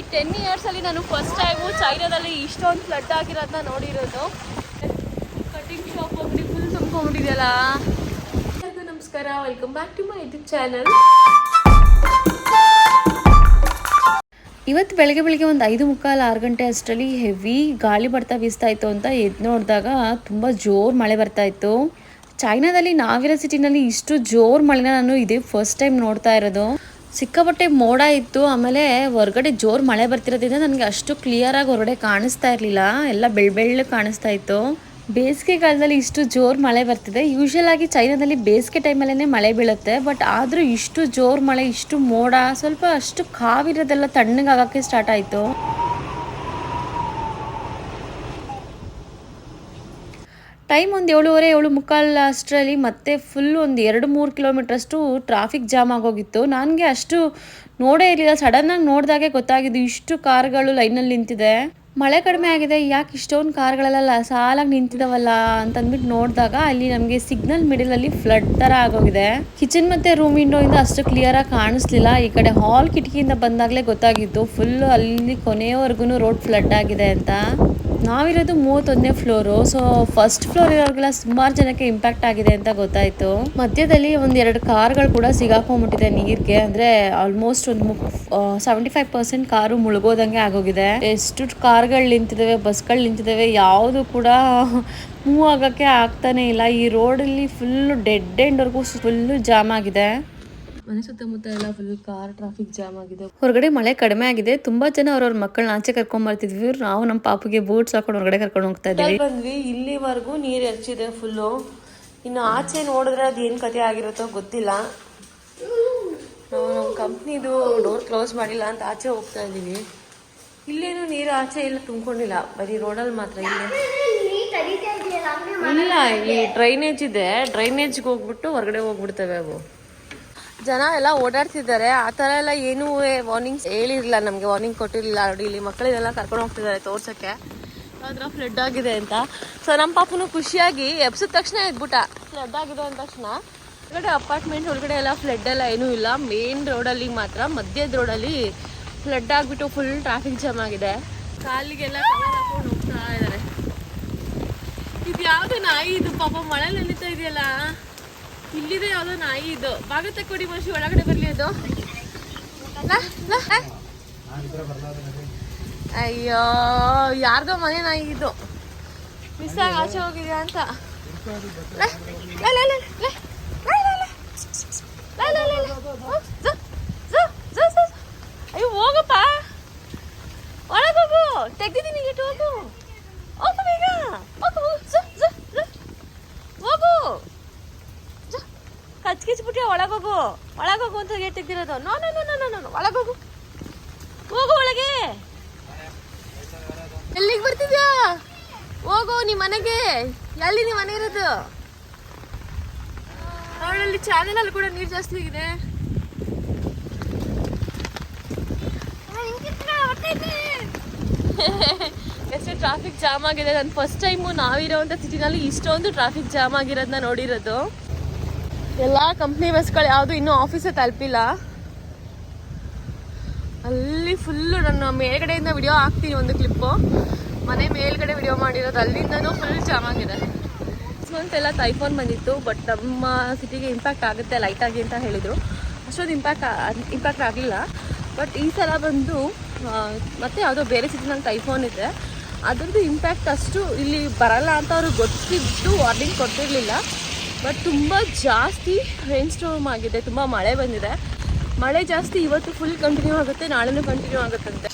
10 years ಅಲ್ಲಿ ನಾನು first time ಚೈನಾದಲ್ಲಿ ಇಷ್ಟೊಂದು ಫ್ಲಡ್ ಆಗಿರೋದನ್ನ ನೋಡಿರೋದು. ಕಟಿಂಗ್ ಶಾಪ್ ಹೋಗಿ ಫುಲ್ ತುಂಬ್ಕೊಂಡ್ಬಿಟ್ಟಿದೆಯಲ್ಲ. ಎಲ್ಲರಿಗೂ ನಮಸ್ಕಾರ, welcome back to my YouTube channel. ಇವತ್ತು ಬೆಳಗ್ಗೆ ಒಂದು 5:45-6 ಗಂಟೆ ಅಷ್ಟರಲ್ಲಿ ಹೆವಿ ಗಾಳಿ ಬೀಸ್ತಾ ಇತ್ತು ಅಂತ ಎದ್ದು ನೋಡಿದಾಗ ತುಂಬ ಜೋರು ಮಳೆ ಬರ್ತಾ ಇತ್ತು. ಚೈನಾದಲ್ಲಿ ನಾವಿರೋ ಸಿಟಿನಲ್ಲಿ ಇಷ್ಟು ಜೋರು ಮಳೆನ ನಾನು ಇದೇ ಫಸ್ಟ್ ಟೈಮ್ ನೋಡ್ತಾ ಇರೋದು. ಸಿಕ್ಕಾಪಟ್ಟೆ ಮೋಡ ಇತ್ತು, ಆಮೇಲೆ ಹೊರಗಡೆ ಜೋರು ಮಳೆ ಬರ್ತಿರೋದ್ರಿಂದ ನನಗೆ ಅಷ್ಟು ಕ್ಲಿಯರಾಗಿ ಹೊರಗಡೆ ಕಾಣಿಸ್ತಾ ಇರಲಿಲ್ಲ, ಎಲ್ಲ ಬೆಳ್ಳ ಕಾಣಿಸ್ತಾ ಇತ್ತು. ಬೇಸಿಗೆ ಕಾಲದಲ್ಲಿ ಇಷ್ಟು ಜೋರು ಮಳೆ ಬರ್ತಿದೆ. ಯೂಶುವಲ್ ಆಗಿ ಚೈನಾದಲ್ಲಿ ಬೇಸಿಗೆ ಟೈಮಲ್ಲೇ ಮಳೆ ಬೀಳುತ್ತೆ, ಬಟ್ ಆದರೂ ಇಷ್ಟು ಜೋರು ಮಳೆ, ಇಷ್ಟು ಮೋಡ, ಸ್ವಲ್ಪ ಅಷ್ಟು ಕಾವಿರೋದೆಲ್ಲ ತಣ್ಣಗಾಗಕ್ಕೆ ಸ್ಟಾರ್ಟ್ ಆಯಿತು. ಟೈಮ್ ಒಂದು 7:30-7:45 ಅಷ್ಟರಲ್ಲಿ ಮತ್ತೆ ಫುಲ್ ಒಂದು 2-3 ಕಿಲೋಮೀಟ್ರಷ್ಟು ಟ್ರಾಫಿಕ್ ಜಾಮ್ ಆಗೋಗಿತ್ತು. ನನಗೆ ಅಷ್ಟು ನೋಡೇ ಇರಲಿಲ್ಲ, ಸಡನ್ನಾಗಿ ನೋಡಿದಾಗೆ ಗೊತ್ತಾಗಿದ್ದು ಇಷ್ಟು ಕಾರ್ಗಳು ಲೈನಲ್ಲಿ ನಿಂತಿದೆ. ಮಳೆ ಕಡಿಮೆ ಆಗಿದೆ, ಯಾಕೆ ಇಷ್ಟೊಂದು ಕಾರ್ಗಳೆಲ್ಲ ಸಾಲಾಗಿ ನಿಂತಿದ್ದಾವಲ್ಲ ಅಂತಂದ್ಬಿಟ್ಟು ನೋಡಿದಾಗ ಅಲ್ಲಿ ನಮಗೆ ಸಿಗ್ನಲ್ ಮಿಡಲಲ್ಲಿ ಫ್ಲಡ್ ಥರ ಆಗೋಗಿದೆ. ಕಿಚನ್ ಮತ್ತು ರೂಮ್ ವಿಂಡೋಯಿಂದ ಅಷ್ಟು ಕ್ಲಿಯರಾಗಿ ಕಾಣಿಸ್ಲಿಲ್ಲ. ಈ ಕಡೆ ಹಾಲ್ ಕಿಟಕಿಯಿಂದ ಬಂದಾಗಲೇ ಗೊತ್ತಾಗಿತ್ತು ಫುಲ್ ಅಲ್ಲಿ ಕೊನೆಯವರೆಗೂ ರೋಡ್ ಫ್ಲಡ್ ಆಗಿದೆ ಅಂತ. ನಾವಿರೋದು 31ನೇ ಫ್ಲೋರು, ಸೊ ಫಸ್ಟ್ ಫ್ಲೋರ್ ಇರೋರಿಗೆಲ್ಲ ಸುಮಾರು ಜನಕ್ಕೆ ಇಂಪ್ಯಾಕ್ಟ್ ಆಗಿದೆ ಅಂತ ಗೊತ್ತಾಯಿತು. ಮಧ್ಯದಲ್ಲಿ 1-2 ಕಾರ್ಗಳು ಕೂಡ ಸಿಗಾಕೊಂಡ್ಬಿಟ್ಟಿದೆ ನೀರಿಗೆ. ಅಂದರೆ ಆಲ್ಮೋಸ್ಟ್ ಒಂದು 75% ಕಾರು ಮುಳುಗೋದಂಗೆ ಆಗೋಗಿದೆ. ಎಷ್ಟು ಕಾರ್ಗಳು ನಿಂತಿದ್ದಾವೆ, ಬಸ್ಗಳು ನಿಂತಿದ್ದಾವೆ, ಯಾವುದು ಕೂಡ ಮೂವ್ ಆಗೋಕ್ಕೆ ಆಗ್ತಾನೆ ಇಲ್ಲ. ಈ ರೋಡಲ್ಲಿ ಫುಲ್ಲು ಡೆಡ್ ಎಂಡ್ವರೆಗೂ ಫುಲ್ಲು ಜಾಮ್ ಆಗಿದೆ. ಮನೆ ಸುತ್ತಮುತ್ತ ಎಲ್ಲ ಫುಲ್ ಕಾರ್ ಟ್ರಾಫಿಕ್ ಜಾಮ್ ಆಗಿದೆ. ಹೊರಗಡೆ ಮಳೆ ಕಡಿಮೆ ಆಗಿದೆ, ತುಂಬಾ ಜನ ಅವ್ರವ್ರ ಮಕ್ಕಳನ್ನ ಆಚೆ ಕರ್ಕೊಂಡ್ ಬರ್ತಿದ್ವಿ. ನಾವು ನಮ್ಮ ಪಾಪುಗೆ ಬೂಟ್ಸ್ ಹಾಕೊಂಡು ಹೊರಗಡೆ ಕರ್ಕೊಂಡು ಹೋಗ್ತಾ ಇದ್ವಿ. ಬಂದ್ವಿ, ಇಲ್ಲಿವರೆಗೂ ನೀರು ಹೆಚ್ಚಿದೆ ಫುಲ್ಲು. ಇನ್ನು ಆಚೆ ನೋಡಿದ್ರೆ ಅದು ಏನ್ ಕತೆ ಆಗಿರುತ್ತೋ ಗೊತ್ತಿಲ್ಲ. ನಾವು ನಮ್ಮ ಕಂಪ್ನಿದು ಡೋರ್ ಕ್ಲೋಸ್ ಮಾಡಿಲ್ಲ ಅಂತ ಆಚೆ ಹೋಗ್ತಾ ಇದೀವಿ. ಇಲ್ಲೇನು ನೀರು ಆಚೆ ಎಲ್ಲ ತುಂಬಿಕೊಂಡಿಲ್ಲ, ಬರೀ ರೋಡಲ್ಲಿ ಮಾತ್ರ. ಇಲ್ಲ, ಇಲ್ಲಿ ಡ್ರೈನೇಜ್ ಇದೆ, ಡ್ರೈನೇಜ್ಗೆ ಹೋಗ್ಬಿಟ್ಟು ಹೊರಗಡೆ ಹೋಗ್ಬಿಡ್ತವೆ ಅವು. ಜನ ಎಲ್ಲ ಓಡಾಡ್ತಿದ್ದಾರೆ, ಆ ಥರ ಎಲ್ಲ ಏನೂ ವಾರ್ನಿಂಗ್ಸ್ ಹೇಳಿರಲಿಲ್ಲ, ನಮಗೆ ವಾರ್ನಿಂಗ್ ಕೊಟ್ಟಿರಲಿಲ್ಲ. ನೋಡಿ ಇಲ್ಲಿ ಮಕ್ಕಳಿಗೆಲ್ಲ ಕರ್ಕೊಂಡು ಹೋಗ್ತಿದ್ದಾರೆ ತೋರ್ಸೋಕ್ಕೆ ಅದ್ರ ಫ್ಲಡ್ ಆಗಿದೆ ಅಂತ. ಸೊ ನಮ್ಮ ಪಾಪನು ಖುಷಿಯಾಗಿ ಎಬ್ಸಿದ ತಕ್ಷಣ ಎದ್ಬಿಟ್ಟ, ಫ್ಲಡ್ ಆಗಿದೆ ಅಂದ ತಕ್ಷಣ. ಹೊರಗಡೆ ಅಪಾರ್ಟ್ಮೆಂಟ್ ಒಳಗಡೆ ಎಲ್ಲ ಫ್ಲಡ್ ಎಲ್ಲ ಏನೂ ಇಲ್ಲ, ಮೇನ್ ರೋಡಲ್ಲಿ ಮಾತ್ರ ಮಧ್ಯದ ರೋಡಲ್ಲಿ ಫ್ಲಡ್ ಆಗಿಬಿಟ್ಟು ಫುಲ್ ಟ್ರಾಫಿಕ್ ಜಾಮ್ ಆಗಿದೆ. ಕಾಲಿಗೆಲ್ಲ ಕವರ್ ಹಾಕೊಂಡು ಹೋಗ್ತಾ ಇದ್ದಾರೆ. ಇದು ಯಾವುದೇ ನಾಯಿ ಇದು, ಪಾಪ ಮಳೆ ನೆನೀತಾ ಇದೆಯಲ್ಲ. ಇಲ್ಲಿದೆ ಯಾವುದೋ ನಾಯಿ ಇದು, ಭಾಗ ತಕ್ಕೊಡಿ ಮನುಷ್ಯ ಒಳಗಡೆ ಬರ್ಲಿ ಅದು. ಅಯ್ಯೋ, ಯಾರ್ದೋ ಮನೆ ನಾಯಿ ಇದು, ಮಿಸ್ ಆಗಿ ಆಚೆ ಹೋಗಿದ್ಯಾ ಅಂತ. ಅಯ್ಯೋ ಹೋಗಪ್ಪ, ಒಳಗೋಗು, ತೆಗ್ದಿದ್ದೀನಿ ಇಟ್ಟು ಹೋಗು, ಹೋಗು ಬೇಗ, ಹೋಗು ಹೋಗು. ಕಚ್ಕಿಚ್ಬಿಟ್ಟೆ, ಒಳಗೋಗು ಅಂತ ಗೇಟ್ ತೆಗ್ದಿರೋದು. ನೋ ಒಳಗೋಗು, ಹೋಗು ಒಳಗೆ. ಎಲ್ಲಿಗೆ ಬರ್ತಿದ್ಯಾ? ಹೋಗು ನಿಮ್ಮ ಮನೆಗೆ. ಎಲ್ಲಿ ನಿಮ್ಮ ಮನೆ ಇರೋದು? ಅವಳಲ್ಲಿ ಚಾನೆಲಲ್ಲಿ ಕೂಡ ನೀರು ಜಾಸ್ತಿ ಆಗಿದೆ. ಎಷ್ಟು ಟ್ರಾಫಿಕ್ ಜಾಮ್ ಆಗಿದೆ. ನಾನು ಫಸ್ಟ್ ಟೈಮು ನಾವಿರೋವಂಥ ಸಿಟಿನಲ್ಲಿ ಇಷ್ಟೊಂದು ಟ್ರಾಫಿಕ್ ಜಾಮ್ ಆಗಿರೋದನ್ನ ನೋಡಿರೋದು. ಎಲ್ಲ ಕಂಪ್ನಿ ಬಸ್ಗಳು ಯಾವುದು ಇನ್ನೂ ಆಫೀಸೇ ತಲುಪಿಲ್ಲ. ಅಲ್ಲಿ ಫುಲ್ಲು ನನ್ನ ಮೇಲ್ಗಡೆಯಿಂದ ವಿಡಿಯೋ ಹಾಕ್ತೀನಿ, ಒಂದು ಕ್ಲಿಪ್ಪು. ಮನೆ ಮೇಲ್ಗಡೆ ವಿಡಿಯೋ ಮಾಡಿರೋದು, ಅಲ್ಲಿಂದನೂ ಫುಲ್ ಜಾಮ್ ಆಗಿದೆ. ಎಲ್ಲ ಟೈಫೋನ್ ಬಂದಿತ್ತು, ಬಟ್ ನಮ್ಮ ಸಿಟಿಗೆ ಇಂಪ್ಯಾಕ್ಟ್ ಆಗುತ್ತೆ ಲೈಟಾಗಿ ಅಂತ ಹೇಳಿದರು. ಅಷ್ಟೊಂದು ಇಂಪ್ಯಾಕ್ಟ್ ಆಗಲಿಲ್ಲ. ಬಟ್ ಈ ಸಲ ಬಂದು ಮತ್ತೆ ಯಾವುದೋ ಬೇರೆ ಸಿಟಿನಲ್ಲಿ ಟೈಫೋನ್ ಇದೆ, ಅದ್ರದ್ದು ಇಂಪ್ಯಾಕ್ಟ್ ಅಷ್ಟು ಇಲ್ಲಿ ಬರಲ್ಲ ಅಂತ ಅವ್ರಿಗೆ ಗೊತ್ತಿದ್ದು ವಾರ್ನಿಂಗ್ ಕೊಟ್ಟಿರಲಿಲ್ಲ. ಬಟ್ ತುಂಬ ಜಾಸ್ತಿ ರೈನ್ ಸ್ಟಾರ್ಮ್ ಆಗಿದೆ, ತುಂಬ ಮಳೆ ಬಂದಿದೆ. ಮಳೆ ಜಾಸ್ತಿ ಇವತ್ತು ಫುಲ್ ಕಂಟಿನ್ಯೂ ಆಗುತ್ತೆ, ನಾಳೆನೂ ಕಂಟಿನ್ಯೂ ಆಗುತ್ತಂತೆ.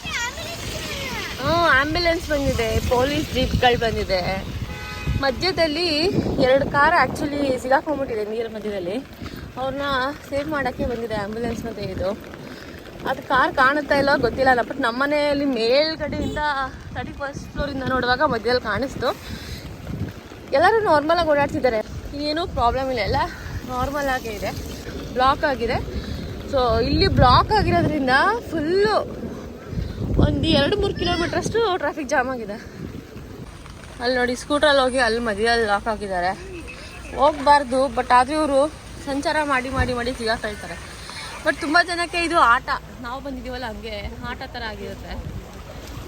ಆ್ಯಂಬುಲೆನ್ಸ್ ಬಂದಿದೆ, ಪೊಲೀಸ್ ಜೀಪ್ಗಳು ಬಂದಿದೆ. ಮಧ್ಯದಲ್ಲಿ 2 ಕಾರ್ ಆ್ಯಕ್ಚುಲಿ ಸಿಗಾಕೊಂಡ್ಬಿಟ್ಟಿದೆ ನೀರ ಮಧ್ಯದಲ್ಲಿ. ಅವ್ರನ್ನ ಸೇವ್ ಮಾಡೋಕ್ಕೆ ಬಂದಿದೆ ಆ್ಯಂಬುಲೆನ್ಸ್ ಮತ್ತು ಇದು. ಅದು ಕಾರ್ ಕಾಣುತ್ತಾ ಇಲ್ಲ ಗೊತ್ತಿಲ್ಲ. ಬಟ್ ನಮ್ಮ ಮನೆಯಲ್ಲಿ ಮೇಲ್ಗಡೆಯಿಂದ 31st ಫ್ಲೋರಿಂದ ನೋಡುವಾಗ ಮಧ್ಯದಲ್ಲಿ ಕಾಣಿಸ್ತು. ಎಲ್ಲರೂ ನಾರ್ಮಲಾಗಿ ಓಡಾಡ್ತಿದ್ದಾರೆ, ಇನ್ನೇನೂ ಪ್ರಾಬ್ಲಮ್ ಇಲ್ಲ, ಎಲ್ಲ ನಾರ್ಮಲ್ ಆಗೇ ಇದೆ. ಬ್ಲಾಕ್ ಆಗಿದೆ. ಸೊ ಇಲ್ಲಿ ಬ್ಲಾಕ್ ಆಗಿರೋದ್ರಿಂದ ಫುಲ್ಲು ಒಂದು 2-3 ಕಿಲೋಮೀಟ್ರಷ್ಟು ಟ್ರಾಫಿಕ್ ಜಾಮ್ ಆಗಿದೆ. ಅಲ್ಲಿ ನೋಡಿ, ಸ್ಕೂಟ್ರಲ್ಲಿ ಹೋಗಿ ಅಲ್ಲಿ ಮಧ್ಯದಲ್ಲಿ ಲಾಕ್ ಆಗಿದ್ದಾರೆ. ಹೋಗಬಾರ್ದು, ಬಟ್ ಆದರೂ ಇವರು ಸಂಚಾರ ಮಾಡಿ ಮಾಡಿ ಮಾಡಿ ಸಿಗಾಕೊಳ್ತಾರೆ. ಬಟ್ ತುಂಬ ಜನಕ್ಕೆ ಇದು ಆಟ, ನಾವು ಬಂದಿದ್ದೀವಲ್ಲ ಹಂಗೆ ಆಟ ಥರ ಆಗಿರುತ್ತೆ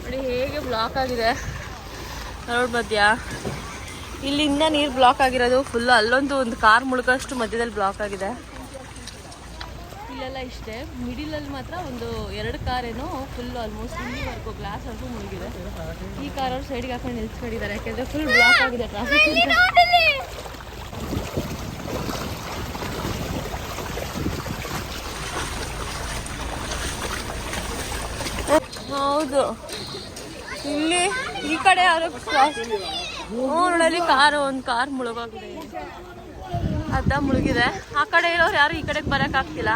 ನೋಡಿ. ಹೇಗೆ ಬ್ಲಾಕ್ ಆಗಿದೆ ರೋಡ್ ಮಧ್ಯ. ಇಲ್ಲಿಂದ ನೀರು ಬ್ಲಾಕ್ ಆಗಿರೋದು ಫುಲ್ಲು. ಅಲ್ಲೊಂದು ಒಂದು ಕಾರ್ ಮುಳುಗೋಷ್ಟು ಮಧ್ಯದಲ್ಲಿ ಬ್ಲಾಕ್ ಆಗಿದೆ. ಇಲ್ಲೆಲ್ಲ ಇಷ್ಟೇ, ಮಿಡಿಲಲ್ಲಿ ಮಾತ್ರ ಒಂದು 2 ಕಾರೇನೋ ಫುಲ್ಲು ಆಲ್ಮೋಸ್ಟ್ ಇಲ್ಲಿವರೆಗೂ ಗ್ಲಾಸ್ವರೆಗೂ ಮುಳುಗಿದೆ. ಈ ಕಾರ್ ಅವ್ರು ಸೈಡ್ಗೆ ಹಾಕೊಂಡು ನಿಲ್ಸ್ಕೊಂಡಿದ್ದಾರೆ, ಯಾಕೆಂದರೆ ಫುಲ್ ಬ್ಲಾಕ್ ಆಗಿದೆ ಟ್ರಾಫಿಕ್. ಹೌದು, ಇಲ್ಲಿ ಈ ಕಡೆ ಯಾರು ನೋಡಲಿ ಕಾರು, ಒಂದು ಕಾರ್ ಮುಳುಗೋಗಿದೆ, ಅರ್ಧ ಮುಳುಗಿದೆ. ಆ ಕಡೆ ಇರೋರು ಯಾರು ಈ ಕಡೆಗೆ ಬರೋಕ್ಕಾಗ್ತಿಲ್ಲ,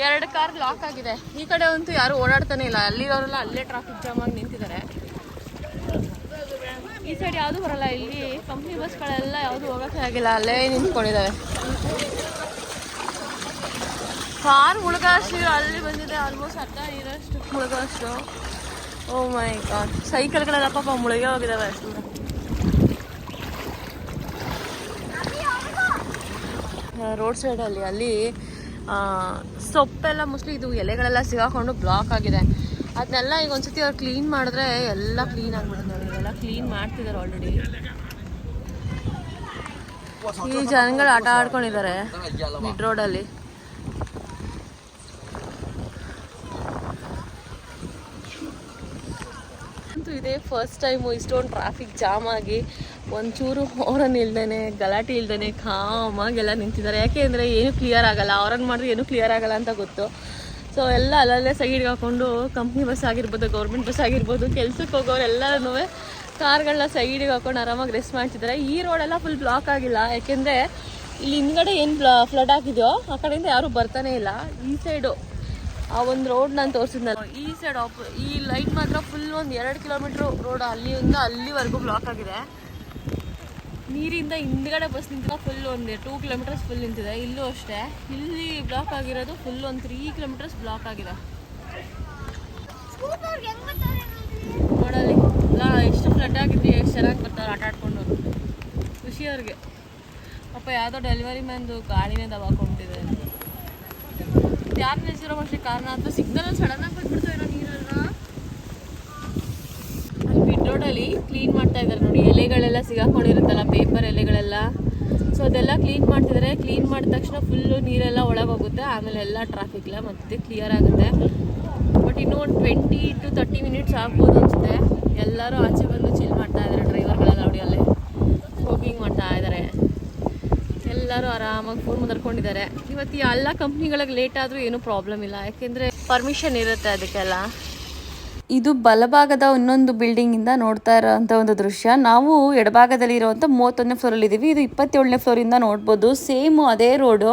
2 ಕಾರ್ ಲಾಕ್ ಆಗಿದೆ. ಈ ಕಡೆ ಅಂತೂ ಯಾರು ಓಡಾಡ್ತಾನೆ ಇಲ್ಲ, ಅಲ್ಲಿರೋರೆಲ್ಲ ಅಲ್ಲೇ ಟ್ರಾಫಿಕ್ ಜಾಮ್ ಆಗಿ ನಿಂತಿದ್ದಾರೆ. ಈ ಸೈಡ್ ಯಾವುದು ಬರಲ್ಲ, ಇಲ್ಲಿ ಕಂಪ್ನಿ ಬಸ್ಗಳೆಲ್ಲ ಯಾವುದು ಹೋಗೋಕ್ಕೆ ಆಗಿಲ್ಲ, ಅಲ್ಲೇ ನಿಂತ್ಕೊಂಡಿದ್ದಾವೆ. ಕಾರ್ ಮುಳುಗೋಷ್ಟು ಅಲ್ಲಿ ಬಂದಿದೆ, ಆಲ್ಮೋಸ್ಟ್ ಅರ್ಧ ಇರೋಷ್ಟು ಮುಳುಗೋಷ್ಟು. ಓ ಮೈ ಗಾಡ್, ಸೈಕಲ್ಗಳೆಲ್ಲ ಪಾಪ ಮುಳುಗೆ ಹೋಗಿದ್ದಾವೆ ಅಷ್ಟು. ರೋಡ್ ಸೈಡಲ್ಲಿ ಅಲ್ಲಿ ಸೊಪ್ಪೆಲ್ಲ ಮೋಸ್ಟ್ಲಿ ಇದು ಎಲೆಗಳೆಲ್ಲ ಸಿಗಾಕೊಂಡು ಬ್ಲಾಕ್ ಆಗಿದೆ. ಅದನ್ನೆಲ್ಲ ಈಗ ಒಂದ್ಸತಿ ಅವ್ರು ಕ್ಲೀನ್ ಮಾಡಿದ್ರೆ ಎಲ್ಲ ಕ್ಲೀನ್ ಆಗಿಬಿಡುತ್ತೆ ನೋಡಿ. ಎಲ್ಲ ಕ್ಲೀನ್ ಮಾಡ್ತಿದ್ದಾರೆ ಆಲ್ರೆಡಿ. ಈ ಜನಗಳು ಆಟ ಆಡ್ಕೊಂಡಿದ್ದಾರೆ ಮಿಡ್ ರೋಡಲ್ಲಿ. ಇದೇ ಫಸ್ಟ್ ಟೈಮು ಇಷ್ಟೊಂದು ಟ್ರಾಫಿಕ್ ಜಾಮ್ ಆಗಿ ಒಂಚೂರು ಹಾರನ್ ಇಲ್ದೇ ಗಲಾಟೆ ಇಲ್ದೇ ಕಾಮಾಗೆಲ್ಲ ನಿಂತಿದ್ದಾರೆ. ಯಾಕೆ ಅಂದರೆ ಏನೂ ಕ್ಲಿಯರ್ ಆಗಲ್ಲ, ಹಾರನ್ ಮಾಡಿದ್ರೆ ಏನೂ ಕ್ಲಿಯರ್ ಆಗಲ್ಲ ಅಂತ ಗೊತ್ತು. ಸೊ ಎಲ್ಲ ಅಲ್ಲಲ್ಲೇ ಸೈಡ್ಗೆ ಹಾಕ್ಕೊಂಡು ಕಂಪ್ನಿ ಬಸ್ ಆಗಿರ್ಬೋದು, ಗೌರ್ಮೆಂಟ್ ಬಸ್ ಆಗಿರ್ಬೋದು, ಕೆಲ್ಸಕ್ಕೆ ಹೋಗೋರು ಎಲ್ಲರೂ ಕಾರ್ಗಳನ್ನ ಸೈಡಿಗೆ ಹಾಕೊಂಡು ಆರಾಮಾಗಿ ರೆಸ್ಟ್ ಮಾಡ್ತಿದ್ದಾರೆ. ಈ ರೋಡೆಲ್ಲ ಫುಲ್ ಬ್ಲಾಕ್ ಆಗಿಲ್ಲ, ಯಾಕೆಂದರೆ ಇಲ್ಲಿ ಹಿಂದ್ಗಡೆ ಏನು ಫ್ಲಡ್ ಆಗಿದೆಯೋ ಆ ಕಡೆಯಿಂದ ಯಾರೂ ಬರ್ತಾನೆ ಇಲ್ಲ. ಈ ಸೈಡು ಆ ಒಂದು ರೋಡ್ ನಾನು ತೋರಿಸಿದ್ನಲ್ಲ, ಈ ಸೈಡ್ ಈ ಲೈನ್ ಮಾತ್ರ ಫುಲ್ ಒಂದು 2 ಕಿಲೋಮೀಟ್ರ್ ರೋಡ್ ಅಲ್ಲಿಂದ ಅಲ್ಲಿವರೆಗೂ ಬ್ಲಾಕ್ ಆಗಿದೆ. ನೀರಿಂದ ಹಿಂದ್ಗಡೆ ಬಸ್ ನಿಂತಿದೆ, ಫುಲ್ ಒಂದು 2 ಕಿಲೋಮೀಟರ್ಸ್ ಫುಲ್ ನಿಂತಿದೆ. ಇಲ್ಲೂ ಅಷ್ಟೇ, ಇಲ್ಲಿ ಬ್ಲಾಕ್ ಆಗಿರೋದು ಫುಲ್ ಒಂದು 3 ಕಿಲೋಮೀಟರ್ಸ್ ಬ್ಲಾಕ್ ಆಗಿದೆ. ನೋಡಲ್ಲಿ ಎಲ್ಲ ಎಷ್ಟು ಫ್ಲಡ್ ಆಗಿದ್ವಿ, ಎಷ್ಟು ಚೆನ್ನಾಗಿ ಬರ್ತಾರೆ ಆಟ ಆಡ್ಕೊಂಡು. ಖುಷಿ ಅವ್ರಿಗೆ. ಪಾಪ ಯಾವುದೋ ಡೆಲಿವರಿ ಮ್ಯಾನ್ದು ಗಾಡಿನೇ ದಬಾಕೊಂಡ್ಬಿಟ್ಟಿದೆ. ಯಾರು ನಿಲ್ಸಿರೋ ಅಷ್ಟೇ ಕಾರಣ, ಅಥವಾ ಸಿಗ್ನಲ್ ಸಡನ್ನಾಗಿ ಬಂದ್ಬಿಡ್ತು ಏನೋ ನೀರೆಲ್ಲ. ಅಲ್ಲಿ ಮಿಡ್ ರೋಡಲ್ಲಿ ಕ್ಲೀನ್ ಮಾಡ್ತಾ ಇದ್ದಾರೆ ನೋಡಿ, ಎಲೆಗಳೆಲ್ಲ ಸಿಗಾಕೊಂಡಿರುತ್ತಲ್ಲ, ಪೇಪರ್ ಎಲೆಗಳೆಲ್ಲ. ಸೊ ಅದೆಲ್ಲ ಕ್ಲೀನ್ ಮಾಡ್ತಿದ್ದಾರೆ. ಕ್ಲೀನ್ ಮಾಡಿದ ತಕ್ಷಣ ಫುಲ್ಲು ನೀರೆಲ್ಲ ಒಳಗೆ ಹೋಗುತ್ತೆ, ಆಮೇಲೆ ಎಲ್ಲ ಟ್ರಾಫಿಕ್ ಎಲ್ಲ ಮತ್ತೆ ಕ್ಲಿಯರ್ ಆಗುತ್ತೆ. ಬಟ್ ಇನ್ನೂ ಒಂದು 20 to 30 ಮಿನಿಟ್ಸ್ ಆಗ್ಬೋದು ಅನಿಸುತ್ತೆ. ಎಲ್ಲರೂ ಆಚೆ ಬಂದು ಚಿಲ್ ಮಾಡ್ತಾ ಇದ್ದಾರೆ, ಡ್ರೈವರ್ಗಳೆಲ್ಲ ನೋಡಿ ಅಲ್ಲೇ ಸ್ಮೋಕಿಂಗ್ ಮಾಡ್ತಾ ಇದ್ದಾರೆ. ಎಲ್ಲರೂ ಆರಾಮಾಗಿ ಫೋನ್ ಮುದರ್ಕೊಂಡಿದ್ದಾರೆ. ಇವತ್ತು ಎಲ್ಲ ಕಂಪ್ನಿಗಳಿಗೆ ಲೇಟ್ ಆದರೂ ಏನೂ ಪ್ರಾಬ್ಲಮ್ ಇಲ್ಲ, ಯಾಕೆಂದರೆ ಪರ್ಮಿಷನ್ ಇರುತ್ತೆ ಅದಕ್ಕೆಲ್ಲ. ಇದು ಬಲಭಾಗದ ಇನ್ನೊಂದು ಬಿಲ್ಡಿಂಗಿಂದ ನೋಡ್ತಾ ಇರೋವಂಥ ಒಂದು ದೃಶ್ಯ. ನಾವು ಎಡಭಾಗದಲ್ಲಿ ಇರುವಂಥ 31ನೇ ಫ್ಲೋರಲ್ಲಿ ಇದ್ದೀವಿ. ಇದು 27ನೇ ಫ್ಲೋರಿಂದ ನೋಡ್ಬೋದು. ಸೇಮು ಅದೇ ರೋಡು,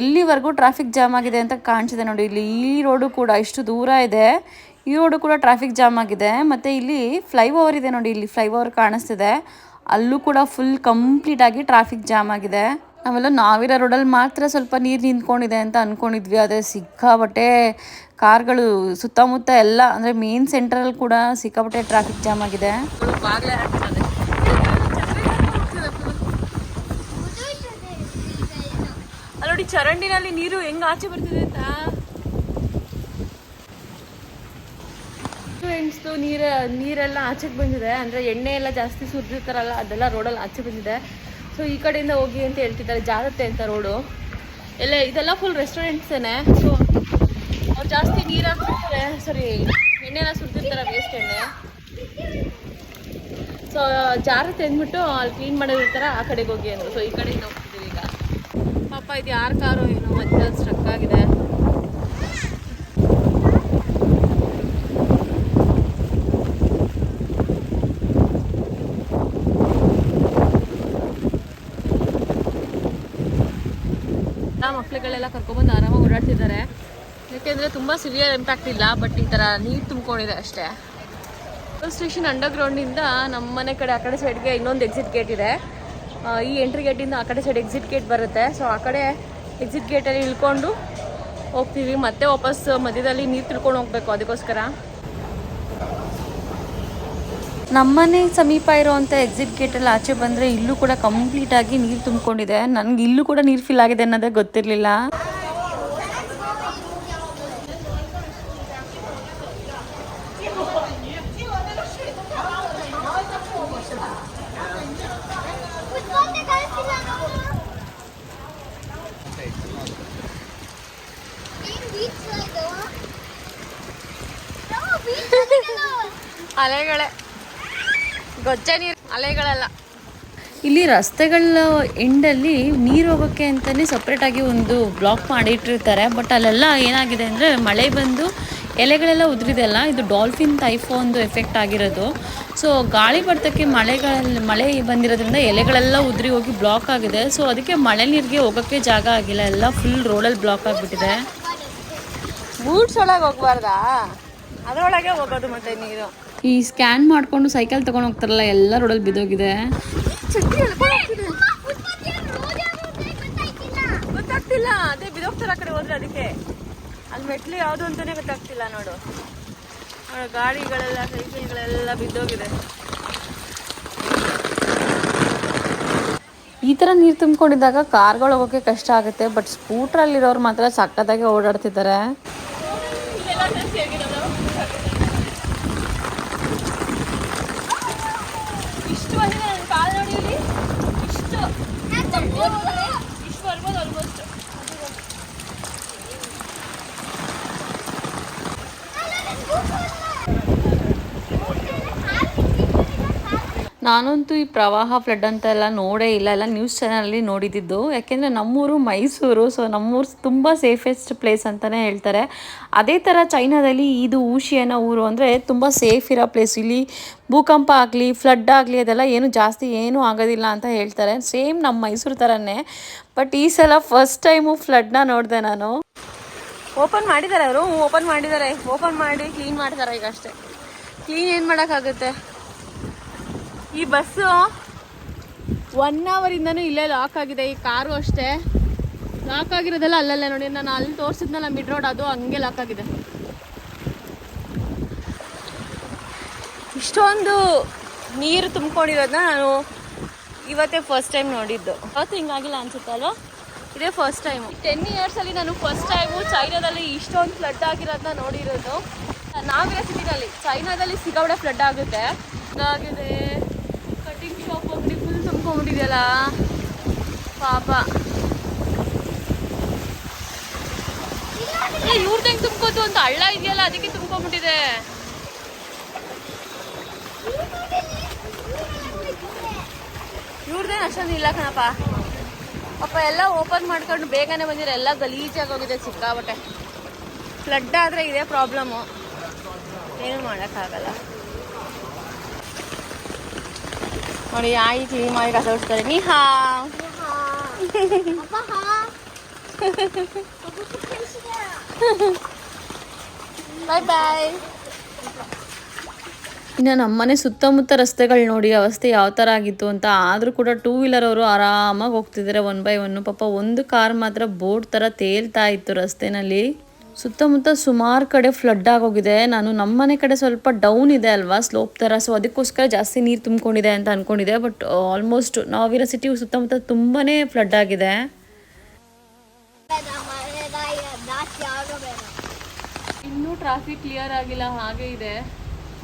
ಎಲ್ಲಿವರೆಗೂ ಟ್ರಾಫಿಕ್ ಜಾಮ್ ಆಗಿದೆ ಅಂತ ಕಾಣಿಸಿದೆ ನೋಡಿ. ಇಲ್ಲಿ ಈ ರೋಡು ಕೂಡ ಇಷ್ಟು ದೂರ ಇದೆ, ಈ ರೋಡು ಕೂಡ ಟ್ರಾಫಿಕ್ ಜಾಮ್ ಆಗಿದೆ. ಮತ್ತು ಇಲ್ಲಿ ಫ್ಲೈಓವರ್ ಇದೆ ನೋಡಿ, ಇಲ್ಲಿ ಫ್ಲೈಓವರ್ ಕಾಣಿಸ್ತಿದೆ, ಅಲ್ಲೂ ಕೂಡ ಫುಲ್ ಕಂಪ್ಲೀಟಾಗಿ ಟ್ರಾಫಿಕ್ ಜಾಮ್ ಆಗಿದೆ. ನಾವಿರೋ ರೋಡಲ್ಲಿ ಮಾತ್ರ ಸ್ವಲ್ಪ ನೀರು ನಿಂತ್ಕೊಂಡಿದೆ ಅಂತ ಅಂದ್ಕೊಂಡಿದ್ವಿ, ಆದರೆ ಸಿಕ್ಕಾಬಟ್ಟೆ ಕಾರ್ಗಳು ಸುತ್ತಮುತ್ತ ಎಲ್ಲ, ಅಂದರೆ ಮೇನ್ ಸೆಂಟ್ರಲ್ಲಿ ಕೂಡ ಸಿಕ್ಕಾಬಟ್ಟೆ ಟ್ರಾಫಿಕ್ ಜಾಮ್ ಆಗಿದೆ. ನೋಡಿ ಚರಂಡಿನಲ್ಲಿ ನೀರು ಹೆಂಗೆ ಆಚೆ ಬರ್ತಿದೆ ಅಂತ. ಫ್ರೆಂಡ್ಸ್ದು ನೀರೆಲ್ಲ ಆಚೆಗೆ ಬಂದಿದೆ, ಅಂದರೆ ಎಣ್ಣೆ ಎಲ್ಲ ಜಾಸ್ತಿ ಸುರಿದಿರ್ತಾರಲ್ಲ ಅದೆಲ್ಲ ರೋಡಲ್ಲಿ ಆಚೆ ಬಂದಿದೆ. ಸೊ ಈ ಕಡೆಯಿಂದ ಹೋಗಿ ಅಂತ ಹೇಳ್ತಿದ್ದಾರೆ, ಜಾರತ್ತೆ ಅಂತ ರೋಡು ಎಲ್ಲ. ಇದೆಲ್ಲ ಫುಲ್ ರೆಸ್ಟೋರೆಂಟ್ಸೇನೆ. ಸೊ ಅವ್ರು ಜಾಸ್ತಿ ನೀರು ಹಾಕ್ತಿರ್ತಾರೆ, ಸರಿ ಎಣ್ಣೆನ ಸುರಿದಿರ್ತಾರೆ, ವೇಸ್ಟ್ ಎಣ್ಣೆ. ಸೊ ಜಾರತ್ತೆ ಅಂದ್ಬಿಟ್ಟು ಅಲ್ಲಿ ಕ್ಲೀನ್ ಮಾಡೋದಿರ್ತಾರೆ, ಆ ಕಡೆಗೆ ಹೋಗಿ ಅಂದರು. ಸೊ ಈ ಕಡೆಯಿಂದ ಹೋಗ್ತಿದ್ದೀವಿ ಈಗ. ಪಾಪ ಇದು ಯಾರ ಕಾರು ಏನೋ ಮಧ್ಯದಲ್ಲಿ ಸ್ಟ್ರಕ್ ಆಗಿದೆ. ಮಕ್ಕಳುಗಳೆಲ್ಲ ಕರ್ಕೊಬಂದು ಆರಾಮಾಗಿ ಓಡಾಡ್ತಿದ್ದಾರೆ, ಯಾಕೆಂದರೆ ತುಂಬ ಸಿವಿಯರ್ ಇಂಪ್ಯಾಕ್ಟ್ ಇಲ್ಲ, ಬಟ್ ಈ ಥರ ನೀರು ತುಂಬಿಕೊಂಡಿದೆ ಅಷ್ಟೇ. ಸ್ಟೇಷನ್ ಅಂಡರ್ಗ್ರೌಂಡಿಂದ ನಮ್ಮ ಮನೆ ಕಡೆ ಆ ಕಡೆ ಸೈಡ್ಗೆ ಇನ್ನೊಂದು ಎಕ್ಸಿಟ್ ಗೇಟ್ ಇದೆ. ಈ ಎಂಟ್ರಿ ಗೇಟಿಂದ ಆ ಕಡೆ ಸೈಡ್ ಎಕ್ಸಿಟ್ ಗೇಟ್ ಬರುತ್ತೆ. ಸೊ ಆ ಕಡೆ ಎಕ್ಸಿಟ್ ಗೇಟಲ್ಲಿ ಇಳ್ಕೊಂಡು ಹೋಗ್ತೀವಿ, ಮತ್ತೆ ವಾಪಸ್ ಮಧ್ಯದಲ್ಲಿ ನೀರು ತಿಳ್ಕೊಂಡು ಹೋಗ್ಬೇಕು. ಅದಕ್ಕೋಸ್ಕರ ನಮ್ಮನೆ ಸಮೀಪ ಇರೋವಂಥ ಎಕ್ಸಿಟ್ ಗೇಟಲ್ಲಿ ಆಚೆ ಬಂದರೆ ಇಲ್ಲೂ ಕೂಡ ಕಂಪ್ಲೀಟಾಗಿ ನೀರು ತುಂಬಿಕೊಂಡಿದೆ. ನನಗೆ ಇಲ್ಲೂ ಕೂಡ ನೀರು ಫಿಲ್ ಆಗಿದೆ ಅನ್ನೋದೇ ಗೊತ್ತಿರಲಿಲ್ಲ. ಅಲೆಗಳೇ ಗೊಜ್ಜೆ ನೀರು, ಅಲೆಗಳೆಲ್ಲ. ಇಲ್ಲಿ ರಸ್ತೆಗಳ ಎಂಡಲ್ಲಿ ನೀರು ಹೋಗೋಕ್ಕೆ ಅಂತಲೇ ಸಪ್ರೇಟಾಗಿ ಒಂದು ಬ್ಲಾಕ್ ಮಾಡಿಟ್ಟಿರ್ತಾರೆ. ಬಟ್ ಅಲ್ಲೆಲ್ಲ ಏನಾಗಿದೆ ಅಂದರೆ ಮಳೆ ಬಂದು ಎಲೆಗಳೆಲ್ಲ ಉದುರಿದೆಲ್ಲ, ಇದು ಡಾಲ್ಫಿನ್ ಟೈಫೋನ್ದು ಎಫೆಕ್ಟ್ ಆಗಿರೋದು. ಸೊ ಗಾಳಿ ಬರ್ತಕ್ಕೆ ಮಳೆ ಬಂದಿರೋದ್ರಿಂದ ಎಲೆಗಳೆಲ್ಲ ಉದುರಿ ಹೋಗಿ ಬ್ಲಾಕ್ ಆಗಿದೆ. ಸೊ ಅದಕ್ಕೆ ಮಳೆ ನೀರಿಗೆ ಹೋಗೋಕ್ಕೆ ಜಾಗ ಆಗಿಲ್ಲ, ಎಲ್ಲ ಫುಲ್ ರೋಡಲ್ಲಿ ಬ್ಲಾಕ್ ಆಗಿಬಿಟ್ಟಿದೆ. ಬೂಟ್ಸ್ ಒಳಗೆ ಹೋಗ್ಬಾರ್ದಾ, ಅದರೊಳಗೆ ಹೋಗೋದು ಮತ್ತೆ ನೀರು. ಈ ಸ್ಕ್ಯಾನ್ ಮಾಡಿಕೊಂಡು ಸೈಕಲ್ ತೊಗೊಂಡು ಹೋಗ್ತಾರಲ್ಲ, ಎಲ್ಲ ರೋಡಲ್ಲಿ ಬಿದ್ದೋಗಿದೆ. ಗೊತ್ತಾಗ್ತಿಲ್ಲ, ಅದೇ ಬಿದೋಗ್ತಾರೆ ಆ ಕಡೆ ಹೋದ್ರೆ. ಅದಕ್ಕೆ ಅಲ್ಲಿ ಮೆಟ್ಲು ಯಾವುದು ಅಂತಾನೆ ಗೊತ್ತಾಗ್ತಿಲ್ಲ. ನೋಡು ಗಾಡಿಗಳೆಲ್ಲ, ಸೈಕಲ್ಗಳೆಲ್ಲ ಬಿದ್ದೋಗಿದೆ. ಈ ಥರ ನೀರು ತುಂಬಿಕೊಂಡಿದ್ದಾಗ ಕಾರ್ಗಳು ಹೋಗೋಕ್ಕೆ ಕಷ್ಟ ಆಗುತ್ತೆ. ಬಟ್ ಸ್ಕೂಟ್ರಲ್ಲಿರೋರು ಮಾತ್ರ ಸಕ್ಕತ್ತಾಗಿ ಓಡಾಡ್ತಿದ್ದಾರೆ. ಇಷ್ಟು ಬಂದಿದೆ ನನ್ನ ಕಾಲು ನೋಡಿ, ಇಷ್ಟು ಬರ್ಬೋದು ಆಲ್ಮೋಸ್ಟ್. ನಾನಂತೂ ಈ ಪ್ರವಾಹ ಫ್ಲಡ್ ಅಂತೆಲ್ಲ ನೋಡೇ ಇಲ್ಲ, ಎಲ್ಲ ನ್ಯೂಸ್ ಚಾನಲಲ್ಲಿ ನೋಡಿದ್ದು. ಯಾಕೆಂದರೆ ನಮ್ಮೂರು ಮೈಸೂರು, ಸೊ ನಮ್ಮೂರು ತುಂಬ ಸೇಫೆಸ್ಟ್ ಪ್ಲೇಸ್ ಅಂತಲೇ ಹೇಳ್ತಾರೆ. ಅದೇ ಥರ ಚೈನಾದಲ್ಲಿ ಇದು ಊಶಿ ಅನ್ನೋ ಊರು ಅಂದರೆ ತುಂಬ ಸೇಫ್ ಇರೋ ಪ್ಲೇಸ್. ಇಲ್ಲಿ ಭೂಕಂಪ ಆಗಲಿ ಫ್ಲಡ್ ಆಗಲಿ ಅದೆಲ್ಲ ಏನೂ ಆಗೋದಿಲ್ಲ ಅಂತ ಹೇಳ್ತಾರೆ. ಸೇಮ್ ನಮ್ಮ ಮೈಸೂರು ಥರನೇ. ಬಟ್ ಈ ಸಲ ಫಸ್ಟ್ ಟೈಮು ಫ್ಲಡ್ನ ನೋಡಿದೆ ನಾನು. ಓಪನ್ ಮಾಡಿದ್ದಾರೆ ಅವರು, ಓಪನ್ ಮಾಡಿ ಕ್ಲೀನ್ ಮಾಡ್ತಾರೆ ಈಗ ಅಷ್ಟೇ. ಕ್ಲೀನ್ ಏನು ಮಾಡೋಕ್ಕಾಗುತ್ತೆ. ಈ ಬಸ್ಸು 1 ಅವರಿಂದನೂ ಇಲ್ಲೇ ಲಾಕ್ ಆಗಿದೆ. ಈ ಕಾರು ಅಷ್ಟೇ ಲಾಕ್ ಆಗಿರೋದೆಲ್ಲ ಅಲ್ಲಲ್ಲೇ ನೋಡಿ. ನಾನು ಅಲ್ಲಿ ತೋರಿಸಿದ್ನಲ್ಲ ಮಿಡ್ ರೋಡ್, ಅದು ಹಂಗೆ ಲಾಕ್ ಆಗಿದೆ. ಇಷ್ಟೊಂದು ನೀರು ತುಂಬಿಕೊಂಡಿರೋದನ್ನ ನಾನು ಇವತ್ತೇ ಫಸ್ಟ್ ಟೈಮ್ ನೋಡಿದ್ದು. ಅವತ್ತು ಹಿಂಗಾಗಿಲ್ಲ ಅನ್ಸುತ್ತಲ್ವ, ಇದೇ ಫಸ್ಟ್ ಟೈಮು. 10 ಇಯರ್ಸಲ್ಲಿ ನಾನು ಫಸ್ಟ್ ಟೈಮು ಚೈನಾದಲ್ಲಿ ಇಷ್ಟೊಂದು ಫ್ಲಡ್ ಆಗಿರೋದನ್ನ ನೋಡಿರೋದು. ನಾವಿರೋ ಸಿಟಿನಲ್ಲಿ, ಚೈನಾದಲ್ಲಿ ಸಿಕ್ಕಾಪಟ್ಟೆ ಫ್ಲಡ್ ಆಗುತ್ತೆ. ಇದಾಗಿದೆ ಕಟಿಂಗ್ ಶಾಪ್ ಅಂಗಡಿ ಫುಲ್ ತುಂಬ್ಕೊಂಡ್ಬಿಟ್ಟಿದೆಯಲ್ಲ ಪಾಪ. ಇವ್ರದ್ದು ಹೆಂಗೆ ತುಂಬ್ಕೋತು ಅಂತ ಹಳ್ಳ ಇದೆಯಲ್ಲ, ಅದಕ್ಕೆ ತುಂಬ್ಕೊಂಡ್ಬಿಟ್ಟಿದೆ. ಇವ್ರದ್ದೇನು ಅಷ್ಟೊಂದು ಇಲ್ಲ ಕಣಪ್ಪ. ಪಾಪ ಎಲ್ಲ ಓಪನ್ ಮಾಡ್ಕೊಂಡು ಬೇಗನೆ ಬಂದಿರೋ, ಎಲ್ಲ ಗಲೀಜಾಗಿ ಹೋಗಿದೆ ಸಿಕ್ಕಾಬಟ್ಟೆ. ಫ್ಲಡ್ ಆದರೆ ಇದೇ ಪ್ರಾಬ್ಲಮ್ಮು, ಏನು ಮಾಡೋಕ್ಕಾಗಲ್ಲ. ನೋಡಿ ಆಯಿ ಕ್ಲೀನ್ ಮಾಡಿ ಕಸ ಹೊಡ್ತಾರೆ. ನೀ ಹಾ ಬಾಯ್ ಬಾಯ್. ಇನ್ನು ನಮ್ಮನೆ ಸುತ್ತಮುತ್ತ ರಸ್ತೆಗಳು ನೋಡಿ ಅವಸ್ಥೆ ಯಾವ ಥರ ಆಗಿತ್ತು ಅಂತ. ಆದರೂ ಕೂಡ 2 ವೀಲರ್ ಅವರು ಆರಾಮಾಗಿ ಹೋಗ್ತಿದ್ದಾರೆ 1 by 1. ಪಾಪ ಒಂದು ಕಾರ್ ಮಾತ್ರ ಬೋಟ್ ಥರ ತೇಲ್ತಾ ಇತ್ತು ರಸ್ತೆನಲ್ಲಿ. ಸುತ್ತಮುತ್ತ ಸುಮಾರು ಕಡೆ ಫ್ಲಡ್ ಆಗೋಗಿದೆ. ನಾನು ನಮ್ಮನೆ ಕಡೆ ಸ್ವಲ್ಪ ಡೌನ್ ಇದೆ ಅಲ್ವಾ, ಸ್ಲೋಪ್ ಥರ, ಸೊ ಅದಕ್ಕೋಸ್ಕರ ಜಾಸ್ತಿ ನೀರು ತುಂಬಿಕೊಂಡಿದೆ ಅಂತ ಅಂದ್ಕೊಂಡಿದ್ದೆ. ಬಟ್ ಆಲ್ಮೋಸ್ಟ್ ನಾವಿರೋ ಸಿಟಿ ಸುತ್ತಮುತ್ತ ತುಂಬಾ ಫ್ಲಡ್ ಆಗಿದೆ. ಇನ್ನೂ ಟ್ರಾಫಿಕ್ ಕ್ಲಿಯರ್ ಆಗಿಲ್ಲ, ಹಾಗೆ ಇದೆ.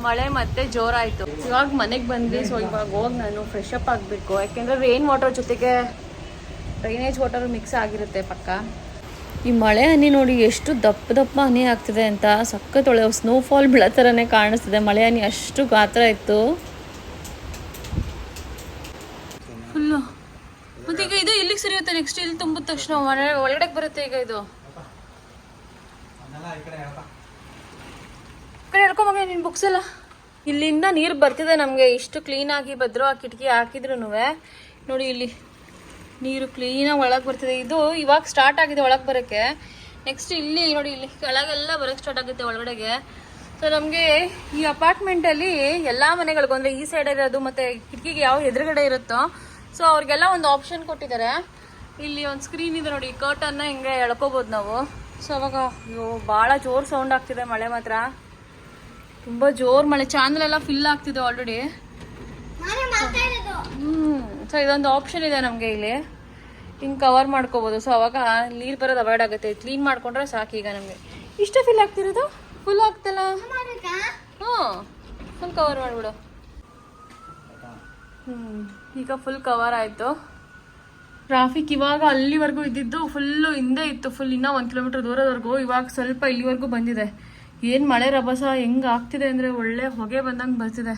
ಮಳೆ ಮತ್ತೆ ಜೋರಾಯಿತು. ಇವಾಗ ಮನೆಗೆ ಬಂದ್ವಿ. ಸೊ ಇವಾಗ ಹೋಗಿ ನಾನು ಫ್ರೆಶ್ ಅಪ್ ಆಗಬೇಕು. ಯಾಕೆಂದರೆ ರೈನ್ ವಾಟರ್ ಜೊತೆಗೆ ಡ್ರೈನೇಜ್ ವಾಟರ್ ಮಿಕ್ಸ್ ಆಗಿರುತ್ತೆ ಪಕ್ಕ. ಈ ಮಳೆ ಹನಿ ನೋಡಿ ಎಷ್ಟು ದಪ್ಪ ಹನಿ ಆಗ್ತಿದೆ ಅಂತ. ಸಖತ್ತೊಳೆ ಸ್ನೋಫಾಲ್ ಬೀಳೋ ಥರನೇ ಕಾಣಿಸ್ತಿದೆ. ಮಳೆ ಹನಿ ಅಷ್ಟು ಗಾತ್ರ ಇತ್ತು ಫುಲ್ಲು. ಮತ್ತೆ ಈಗ ಇದು ಇಲ್ಲಿಗೆ ಸರಿಯುತ್ತೆ, ನೆಕ್ಸ್ಟ್ ಇಲ್ಲಿ ತುಂಬಿದ ತಕ್ಷಣ ಒಳಗಡೆ ಬರುತ್ತೆ. ಈಗ ಇದು ಕಡೆ ಹೇಳ್ಕೊಂಬ ನಿನ್ನ ಬುಕ್ಸ್ ಎಲ್ಲ. ಇಲ್ಲಿಂದ ನೀರು ಬರ್ತಿದೆ ನಮಗೆ. ಇಷ್ಟು ಕ್ಲೀನಾಗಿ ಭದ್ರ ಆ ಕಿಟಕಿ ಹಾಕಿದ್ರು ನೋಡಿ, ಇಲ್ಲಿ ನೀರು ಕ್ಲೀನಾಗಿ ಒಳಗೆ ಬರ್ತಿದೆ. ಇದು ಇವಾಗ ಸ್ಟಾರ್ಟ್ ಆಗಿದೆ ಒಳಗೆ ಬರೋಕ್ಕೆ. ನೆಕ್ಸ್ಟ್ ಇಲ್ಲಿ ನೋಡಿ, ಇಲ್ಲಿ ಕೆಳಗೆಲ್ಲ ಬರೋಕ್ಕೆ ಸ್ಟಾರ್ಟ್ ಆಗುತ್ತೆ ಒಳಗಡೆಗೆ. ಸೊ ನಮಗೆ ಈ ಅಪಾರ್ಟ್ಮೆಂಟಲ್ಲಿ ಎಲ್ಲ ಮನೆಗಳಿಗೂ ಅಂದರೆ ಈ ಸೈಡ್ ಇರೋದು ಮತ್ತು ಕಿಟಕಿಗೆ ಯಾವ ಎದುರುಗಡೆ ಇರುತ್ತೋ, ಸೊ ಅವ್ರಿಗೆಲ್ಲ ಒಂದು ಆಪ್ಷನ್ ಕೊಟ್ಟಿದ್ದಾರೆ. ಇಲ್ಲಿ ಒಂದು ಸ್ಕ್ರೀನ್ ಇದೆ ನೋಡಿ, ಕರ್ಟನ್ನ ಹಿಂಗೆ ಎಳ್ಕೊಬೋದು ನಾವು. ಸೊ ಅವಾಗ ಭಾಳ ಜೋರು ಸೌಂಡ್ ಆಗ್ತಿದೆ. ಮಳೆ ಮಾತ್ರ ತುಂಬ ಜೋರು ಮಳೆ. ಚಾನಲ್ ಎಲ್ಲ ಫಿಲ್ ಆಗ್ತಿದೆ ಆಲ್ರೆಡಿ. ಸೊ ಇದೊಂದು ಆಪ್ಷನ್ ಇದೆ ನಮಗೆ, ಇಲ್ಲಿ ಹಿಂಗೆ ಕವರ್ ಮಾಡ್ಕೋಬೋದು. ಸೊ ಅವಾಗ ನೀರು ಬರೋದು ಅವಾಯ್ಡ್ ಆಗುತ್ತೆ. ಕ್ಲೀನ್ ಮಾಡ್ಕೊಂಡ್ರೆ ಸಾಕು. ಈಗ ನಮಗೆ ಇಷ್ಟೇ ಫಿಲ್ ಆಗ್ತಿರೋದು, ಫುಲ್ ಆಗ್ತಲ್ಲ. ಫುಲ್ ಕವರ್ ಮಾಡಿಬಿಡು. ಈಗ ಫುಲ್ ಕವರ್ ಆಯಿತು. ಟ್ರಾಫಿಕ್ ಇವಾಗ ಅಲ್ಲಿವರೆಗೂ ಇದ್ದಿದ್ದು ಫುಲ್ಲು ಹಿಂದೆ ಇತ್ತು, ಫುಲ್ ಇನ್ನೂ 1 ಕಿಲೋಮೀಟರ್ ದೂರದವರೆಗೂ. ಇವಾಗ ಸ್ವಲ್ಪ ಇಲ್ಲಿವರೆಗೂ ಬಂದಿದೆ. ಏನು ಮಳೆ ರಭಸ ಹೆಂಗೆ ಆಗ್ತಿದೆ ಅಂದರೆ ಒಳ್ಳೆ ಹೊಗೆ ಬಂದಂಗೆ ಬರ್ತಿದೆ.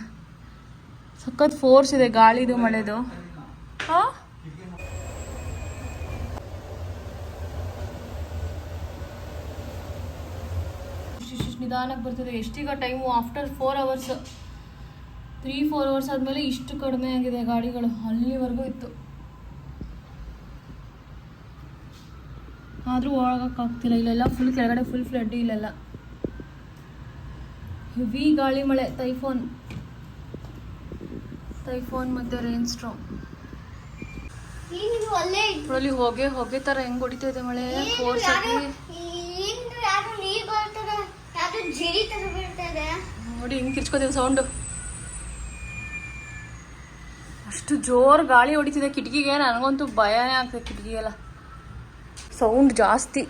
ಸಖತ್ ಫೋರ್ಸ್ ಇದೆ ಗಾಳಿದು ಮಳೆದು. ಹಾಂ ನಿಧಾನಕ್ಕೆ ಬರ್ತಿದೆ. ಎಷ್ಟೀಗ ಟೈಮು ಆಫ್ಟರ್ 4 hours 3-4 hours ಆದಮೇಲೆ ಇಷ್ಟು ಕಡಿಮೆ ಆಗಿದೆ ಗಾಡಿಗಳು. ಅಲ್ಲಿವರೆಗೂ ಇತ್ತು, ಆದರೂ ಹೋಗೋಕ್ಕಾಗ್ತಿಲ್ಲ. ಇಲ್ಲೆಲ್ಲ ಫುಲ್ ಕೆಳಗಡೆ ಫುಲ್ ಫ್ಲಡ್. ಇಲ್ಲೆಲ್ಲ ಹೆವಿ ಗಾಳಿ ಮಳೆ, ಟೈಫೋನ್ ಮತ್ತು ರೈನ್ ಸ್ಟ್ರಾಮ್. ಅಲ್ಲಿ ಹೊಗೆ ಥರ ಹೆಂಗೆ ಹೊಡಿತಾ ಇದೆ ಮಳೆ ಫೋರ್ಸ್ ಆಗಿ. ನೋಡಿ ಹಿಂಗೆ ಕಿರ್ಚ್ಕೋತೀವಿ ಸೌಂಡು. ಅಷ್ಟು ಜೋರು ಗಾಳಿ ಹೊಡಿತಿದೆ ಕಿಟಕಿಗೆ. ನನಗಂತೂ ಭಯನೇ ಆಗ್ತದೆ ಕಿಟಕಿಗೆಲ್ಲ. ಸೌಂಡ್ ಜಾಸ್ತಿ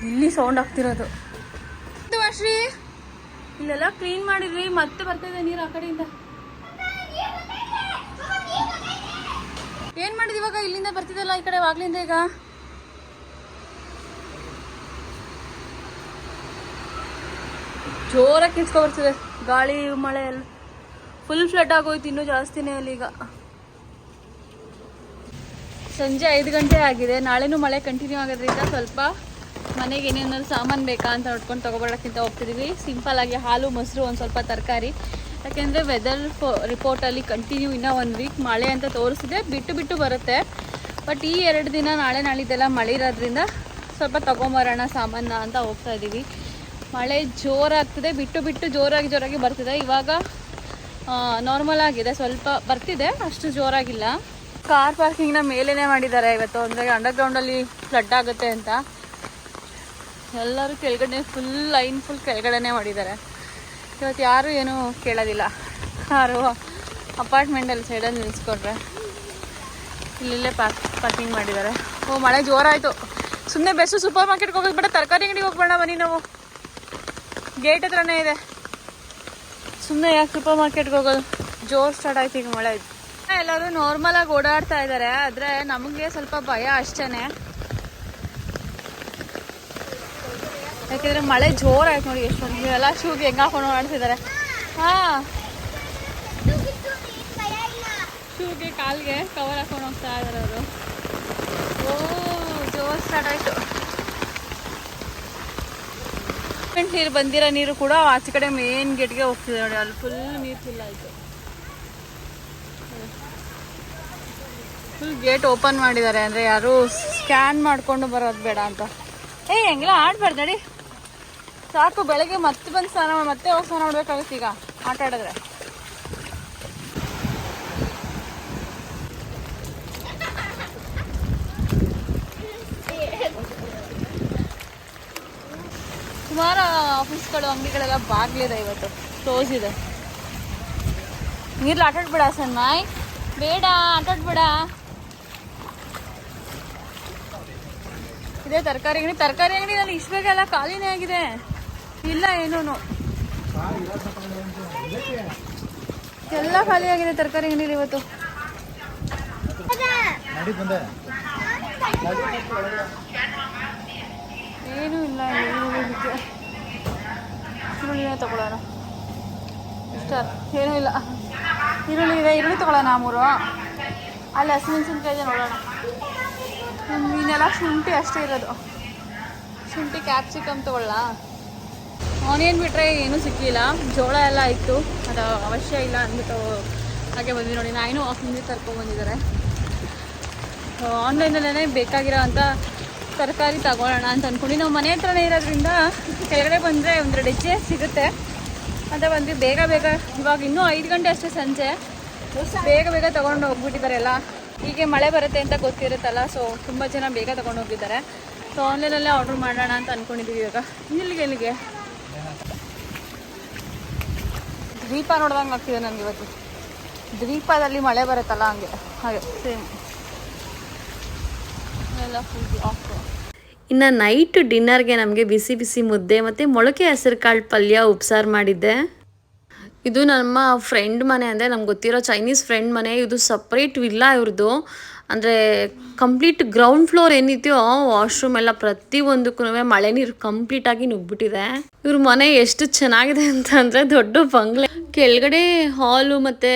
ಇಲ್ಲಿ ಸೌಂಡ್ ಆಗ್ತಿರೋದು. ಶ್ರೀ ಇಲ್ಲೆಲ್ಲ ಕ್ಲೀನ್ ಮಾಡಿದ್ರಿ, ಮತ್ತೆ ಬರ್ತಿದೆ ನೀರು ಆ ಕಡೆಯಿಂದ. ಏನ್ ಮಾಡಿದ್ ಇವಾಗ? ಇಲ್ಲಿಂದ ಬರ್ತಿದಲ್ಲ ಈ ಕಡೆ ವಾಗ್ಲಿಂದ. ಈಗ ಜೋರಾಗಿ ಕಿಚ್ಕೊ ಬರ್ತಿದೆ ಗಾಳಿ ಮಳೆ ಎಲ್ಲ. ಫುಲ್ ಫ್ಲಡ್ ಆಗೋಯ್ತು, ಇನ್ನೂ ಜಾಸ್ತಿನೇ ಅಲ್ಲಿ. ಈಗ ಸಂಜೆ 5 ಗಂಟೆ ಆಗಿದೆ. ನಾಳೆನೂ ಮಳೆ ಕಂಟಿನ್ಯೂ ಆಗೋದ್ರಿಂದ ಸ್ವಲ್ಪ ಮನೆಗೆ ಏನೇನಾದ್ರು ಸಾಮಾನು ಬೇಕಾ ಅಂತ ನೋಡ್ಕೊಂಡು ತೊಗೊಬರೋಕ್ಕಿಂತ ಹೋಗ್ತಿದ್ದೀವಿ. ಸಿಂಪಲ್ ಆಗಿ ಹಾಲು, ಮೊಸರು, ಒಂದು ಸ್ವಲ್ಪ ತರಕಾರಿ. ಯಾಕೆಂದರೆ ವೆದರ್ ರಿಪೋರ್ಟಲ್ಲಿ ಕಂಟಿನ್ಯೂ ಇನ್ನೂ 1 ವೀಕ್ ಮಳೆ ಅಂತ ತೋರಿಸಿದೆ. ಬಿಟ್ಟು ಬರುತ್ತೆ. ಬಟ್ ಈ 2 ದಿನ ನಾಳೆ ನಾಳಿದ್ದೆಲ್ಲ ಮಳೆ ಇರೋದ್ರಿಂದ ಸ್ವಲ್ಪ ತೊಗೊಂಬರೋಣ ಸಾಮಾನ ಅಂತ ಹೋಗ್ತಾ ಇದ್ದೀವಿ. ಮಳೆ ಜೋರಾಗ್ತಿದೆ, ಬಿಟ್ಟು ಜೋರಾಗಿ ಬರ್ತಿದೆ. ಇವಾಗ ನಾರ್ಮಲ್ ಆಗಿದೆ, ಸ್ವಲ್ಪ ಬರ್ತಿದೆ, ಅಷ್ಟು ಜೋರಾಗಿಲ್ಲ. ಕಾರ್ ಪಾರ್ಕಿಂಗ್ನ ಮೇಲೇ ಮಾಡಿದ್ದಾರೆ ಇವತ್ತು. ಅಂದರೆ ಅಂಡರ್ಗ್ರೌಂಡಲ್ಲಿ ಫ್ಲಡ್ ಆಗುತ್ತೆ ಅಂತ ಎಲ್ಲರೂ ಕೆಳಗಡೆ ಫುಲ್ ಕೆಳಗಡೆನೇ ಮಾಡಿದ್ದಾರೆ ಇವತ್ತು. ಯಾರು ಏನೂ ಕೇಳೋದಿಲ್ಲ. ಯಾರು ಅಪಾರ್ಟ್ಮೆಂಟಲ್ಲಿ ಸೈಡಲ್ಲಿ ನಿಲ್ಲಿಸ್ಕೊಂಡ್ರೆ ಇಲ್ಲೇ ಪಾರ್ಕಿಂಗ್ ಮಾಡಿದ್ದಾರೆ. ಓ ಮಳೆ ಜೋರಾಯಿತು. ಸುಮ್ಮನೆ ಬೆಸ್ಟ್ ಸೂಪರ್ ಮಾರ್ಕೆಟ್ಗೆ ಹೋಗೋದು ಬೇಡ, ತರಕಾರಿ ಅಂಗಡಿಗೆ ಹೋಗ್ಬೇಡ. ಬನ್ನಿ, ನಾವು ಗೇಟ್ ಹತ್ರನೇ ಇದೆ. ಸುಮ್ಮನೆ ಯಾಕೆ ಸೂಪರ್ ಮಾರ್ಕೆಟ್ಗೆ ಹೋಗೋದು? ಜೋರು ಸ್ಟಾರ್ಟ್ ಆಯ್ತು ಈಗ ಮಳೆ. ಎಲ್ಲರೂ ನಾರ್ಮಲಾಗಿ ಓಡಾಡ್ತಾ ಇದ್ದಾರೆ, ಆದರೆ ನಮಗೆ ಸ್ವಲ್ಪ ಭಯ ಅಷ್ಟೇ. ಯಾಕೆಂದರೆ ಮಳೆ ಜೋರಾಯ್ತು ನೋಡಿ. ಎಷ್ಟೊಂದು ಎಲ್ಲ ಶೂಗೆ ಹೆಂಗೆ ಹಾಕೊಂಡು ಓಡಾಡ್ತಿದ್ದಾರೆ. ಹಾಂ, ಶೂಗೆ ಕಾಲಿಗೆ ಕವರ್ ಹಾಕೊಂಡು ಹೋಗ್ತಾ ಇದ್ದಾರೆ ಅವರು. ಓ ಜೋರು ಸ್ಟಾರ್ಟ್ ಆಯಿತು. ನೀರು ಬಂದಿರೋ ನೀರು ಕೂಡ ಆಚೆ ಕಡೆ ಮೇನ್ ಗೇಟ್ಗೆ ಹೋಗ್ತಿದೆ ನೋಡಿ. ಅಲ್ಲಿ ಫುಲ್ ನೀರು ಫುಲ್ ಆಯಿತು. ಫುಲ್ ಗೇಟ್ ಓಪನ್ ಮಾಡಿದ್ದಾರೆ, ಅಂದರೆ ಯಾರು ಸ್ಕ್ಯಾನ್ ಮಾಡಿಕೊಂಡು ಬರೋದು ಬೇಡ ಅಂತ. ಹೆಂಗಿಲ್ಲ ಆಡ್ಬಾರ್ದು ನಡಿ, ಸಾಕು. ಬೆಳಗ್ಗೆ ಮತ್ತೆ ಬಂದು ಮತ್ತೆ ಹೋಗಿ ಸ್ನಾನ ಮಾಡಬೇಕಾಗುತ್ತೆ ಈಗ ಆಟ ಆಡಿದ್ರೆ. ಸುಮಾರು ಆಫೀಸ್ಗಳು, ಅಂಗಡಿಗಳೆಲ್ಲ ಬಾಗ್ಲಿದೆ ಇವತ್ತು, ಕ್ಲೋಸ್ ಇದೆ. ನೀರ್ಲಿ ಆಟಾಡ್ಬೇಡ ಸನ್ಮಾಯ್, ಬೇಡ ಆಟಾಡ್ಬೇಡ. ಇದೇ ತರಕಾರಿ ಅಂಗಡಿನಲ್ಲಿ ಇಷ್ಟು ಬೇಗ ಎಲ್ಲ ಖಾಲಿನೇ ಆಗಿದೆ. ಇಲ್ಲ ಏನೂ ಎಲ್ಲ ಖಾಲಿ ಆಗಿದೆ ತರಕಾರಿ ಅಂಗಡಿಲಿ ಇವತ್ತು. ಏನೂ ಇಲ್ಲ. ಈರುಳ್ಳಿನೇ ತಗೊಳ್ಳೋಣ. ಇಷ್ಟ ಏನೂ ಇಲ್ಲ. ಈರುಳ್ಳಿ ಇದೆ, ಈರುಳ್ಳಿ ತಗೊಳ್ಳೋಣ 3. ಅಲ್ಲಿ ಹಸಿಮೆಣಸಿನ್ಕಾಯಿ ಇದೆ, ನೋಡೋಣ. ಇನ್ನೆಲ್ಲ ಶುಂಠಿ ಅಷ್ಟೇ ಇರೋದು. ಶುಂಠಿ, ಕ್ಯಾಪ್ಸಿಕಮ್ ತಗೊಳ್ಳಾ. ಆನಿಯನ್ ಬಿಟ್ಟರೆ ಏನೂ ಸಿಕ್ಕಲಿಲ್ಲ. ಜೋಳ ಎಲ್ಲ ಇತ್ತು, ಅದು ಅವಶ್ಯ ಇಲ್ಲ ಅಂದ್ಬಿಟ್ಟು ಹಾಗೆ ಬಂದ್ವಿ ನೋಡಿ. ನಾಯಿನೂ ಹಿಂದೆ ತರ್ಕೊಂಡ್ಬಂದಿದ್ದಾರೆ. ಆನ್ಲೈನಲ್ಲೇ ಬೇಕಾಗಿರೋ ಅಂಥ ತರಕಾರಿ ತಗೊಳ್ಳೋಣ ಅಂತ ಅಂದ್ಕೊಂಡು ನಾವು ಮನೆ ಹತ್ರನೇ ಇರೋದ್ರಿಂದ ಕೆಳಗಡೆ ಬಂದರೆ 1-2 ಹೆಜ್ಜೆ ಸಿಗುತ್ತೆ ಅಂತ ಬಂದ್ವಿ. ಬೇಗ ಇವಾಗ ಇನ್ನೂ 5 ಗಂಟೆ ಅಷ್ಟೇ ಸಂಜೆ. ಬೇಗ ತೊಗೊಂಡು ಹೋಗ್ಬಿಟ್ಟಿದ್ದಾರೆ ಎಲ್ಲ. ಹೀಗೆ ಮಳೆ ಬರುತ್ತೆ ಅಂತ ಗೊತ್ತಿರುತ್ತಲ್ಲ, ಸೊ ತುಂಬ ಜನ ಬೇಗ ತೊಗೊಂಡು ಹೋಗಿದ್ದಾರೆ. ಸೊ ಆನ್ಲೈನಲ್ಲೇ ಆರ್ಡ್ರ್ ಮಾಡೋಣ ಅಂತ ಅಂದ್ಕೊಂಡಿದ್ದೀವಿ. ಇವಾಗ ಇಲ್ಲಿಗೆ ದ್ವೀಪ ನೋಡ್ದಂಗೆ ಆಗ್ತಿದೆ ನನಗೆ ಇವತ್ತು. ದ್ವೀಪದಲ್ಲಿ ಮಳೆ ಬರುತ್ತಲ್ಲ ಹಾಗೆ ಸೇಮ್ ಎಲ್ಲ ಫುಲ್ ಆಫ್. ಇನ್ನು ನೈಟ್ ಡಿನ್ನರ್ಗೆ ನಮಗೆ ಬಿಸಿ ಮುದ್ದೆ ಮತ್ತು ಮೊಳಕೆ ಹೆಸರು ಕಾಳು ಪಲ್ಯ ಉಪ್ಸಾರು ಮಾಡಿದ್ದೆ. ಇದು ನಮ್ಮ ಫ್ರೆಂಡ್ ಮನೆ, ಅಂದರೆ ನಮ್ಗೆ ಗೊತ್ತಿರೋ ಚೈನೀಸ್ ಫ್ರೆಂಡ್ ಮನೆ. ಇದು ಸಪ್ರೇಟ್ ವಿಲ್ಲ ಇವ್ರದ್ದು. ಅಂದರೆ ಕಂಪ್ಲೀಟ್ ಗ್ರೌಂಡ್ ಫ್ಲೋರ್ ಏನಿದೆಯೋ ವಾಶ್ರೂಮ್ ಎಲ್ಲ ಪ್ರತಿಯೊಂದಕ್ಕೂ ಮಳೆ ನೀರು ಕಂಪ್ಲೀಟಾಗಿ ನುಗ್ಬಿಟ್ಟಿದೆ. ಇವ್ರ ಮನೆ ಎಷ್ಟು ಚೆನ್ನಾಗಿದೆ ಅಂತಂದರೆ ದೊಡ್ಡ ಬಂಗ್ಲೆ, ಕೆಳಗಡೆ ಹಾಲು ಮತ್ತು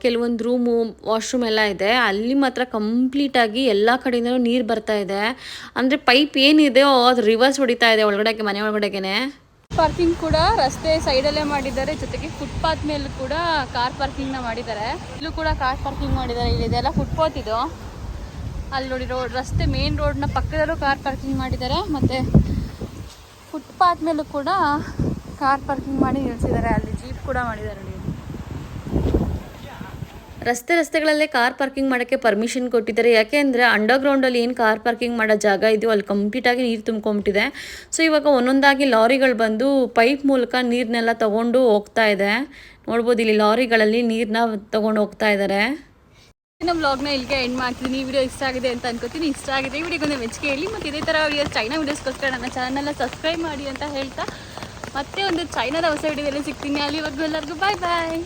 ಕೆಲವೊಂದು ರೂಮು ವಾಶ್ರೂಮ್ ಎಲ್ಲ ಇದೆ. ಅಲ್ಲಿ ಮಾತ್ರ ಕಂಪ್ಲೀಟಾಗಿ ಎಲ್ಲ ಕಡೆಯಿಂದಲೂ ನೀರು ಬರ್ತಾ ಇದೆ. ಅಂದರೆ ಪೈಪ್ ಏನಿದೆಯೋ ಅದು ರಿವರ್ಸ್ ಹೊಡಿತಾ ಇದೆ ಒಳಗಡೆಗೆ, ಮನೆ ಒಳಗಡೆಗೆ. ಪಾರ್ಕಿಂಗ್ ಕೂಡ ರಸ್ತೆ ಸೈಡಲ್ಲೇ ಮಾಡಿದ್ದಾರೆ, ಜೊತೆಗೆ ಫುಟ್ಪಾತ್ ಮೇಲೂ ಕೂಡ ಕಾರ್ ಪಾರ್ಕಿಂಗ್ನ ಮಾಡಿದ್ದಾರೆ. ಇಲ್ಲೂ ಕೂಡ ಕಾರ್ ಪಾರ್ಕಿಂಗ್ ಮಾಡಿದ್ದಾರೆ. ಇದೆಲ್ಲ ಫುಟ್ಪಾತ್ ಇದು. ಅಲ್ಲಿ ನೋಡಿ ರಸ್ತೆ ಮೇನ್ ರೋಡ್ನ ಪಕ್ಕದಲ್ಲೂ ಕಾರ್ ಪಾರ್ಕಿಂಗ್ ಮಾಡಿದ್ದಾರೆ, ಮತ್ತು ಫುಟ್ಪಾತ್ ಮೇಲೂ ಕೂಡ ಕಾರ್ ಪಾರ್ಕಿಂಗ್ ಮಾಡಿ ನಿಲ್ಲಿಸಿದ್ದಾರೆ. ಅಲ್ಲಿ ಜೀಪ್ ಕೂಡ ಮಾಡಿದ್ದಾರೆ ನೋಡಿ. ರಸ್ತೆಗಳಲ್ಲೇ ಕಾರ್ ಪಾರ್ಕಿಂಗ್ ಮಾಡೋಕ್ಕೆ ಪರ್ಮಿಷನ್ ಕೊಟ್ಟಿದ್ದಾರೆ. ಯಾಕೆ ಅಂದರೆ ಅಂಡರ್ಗ್ರೌಂಡಲ್ಲಿ ಏನು ಕಾರ್ ಪಾರ್ಕಿಂಗ್ ಮಾಡೋ ಜಾಗ ಇದೆಯೋ ಅಲ್ಲಿ ಕಂಪ್ಲೀಟಾಗಿ ನೀರು ತುಂಬ್ಕೊಂಬಿಟ್ಟಿದೆ. ಸೊ ಇವಾಗ ಒಂದೊಂದಾಗಿ ಲಾರಿಗಳು ಬಂದು ಪೈಪ್ ಮೂಲಕ ನೀರನ್ನೆಲ್ಲ ತೊಗೊಂಡು ಹೋಗ್ತಾ ಇದೆ. ನೋಡ್ಬೋದು ಇಲ್ಲಿ ಲಾರಿಗಳಲ್ಲಿ ನೀರನ್ನ ತೊಗೊಂಡು ಹೋಗ್ತಾ ಇದ್ದಾರೆ. ನಮ್ಮ ವ್ಲಾಗ್ನ ಇಲ್ಲಿಗೆ ಎಂಡ್ ಮಾಡ್ತೀನಿ. ವಿಡಿಯೋ ಇಷ್ಟ ಆಗಿದೆ ಅಂತ ಅನ್ಕೋತೀನಿ. ಇಷ್ಟ ಆಗಿದೆ ವಿಡಿಯೋಗೊಂದು ಮೆಚ್ಚುಗೆ ಹೇಳಿ, ಮತ್ತು ಇದೇ ಥರ ವಿಡಿಯೋಸ್ ಚೈನಾ ವೀಡಿಯೋಸ್ಗೋಸ್ಕರ ನನ್ನ ಚಾನಲ್ನ ಸಬ್ಸ್ಕ್ರೈಬ್ ಮಾಡಿ ಅಂತ ಹೇಳ್ತಾ ಮತ್ತೆ ಒಂದು ಚೈನಾದ ಹೊಸ ವಿಡಿಯೋದಲ್ಲಿ ಸಿಗ್ತೀನಿ. ಅಲ್ಲಿವರೆಗೂ ಎಲ್ಲರಿಗೂ ಬಾಯ್ ಬಾಯ್.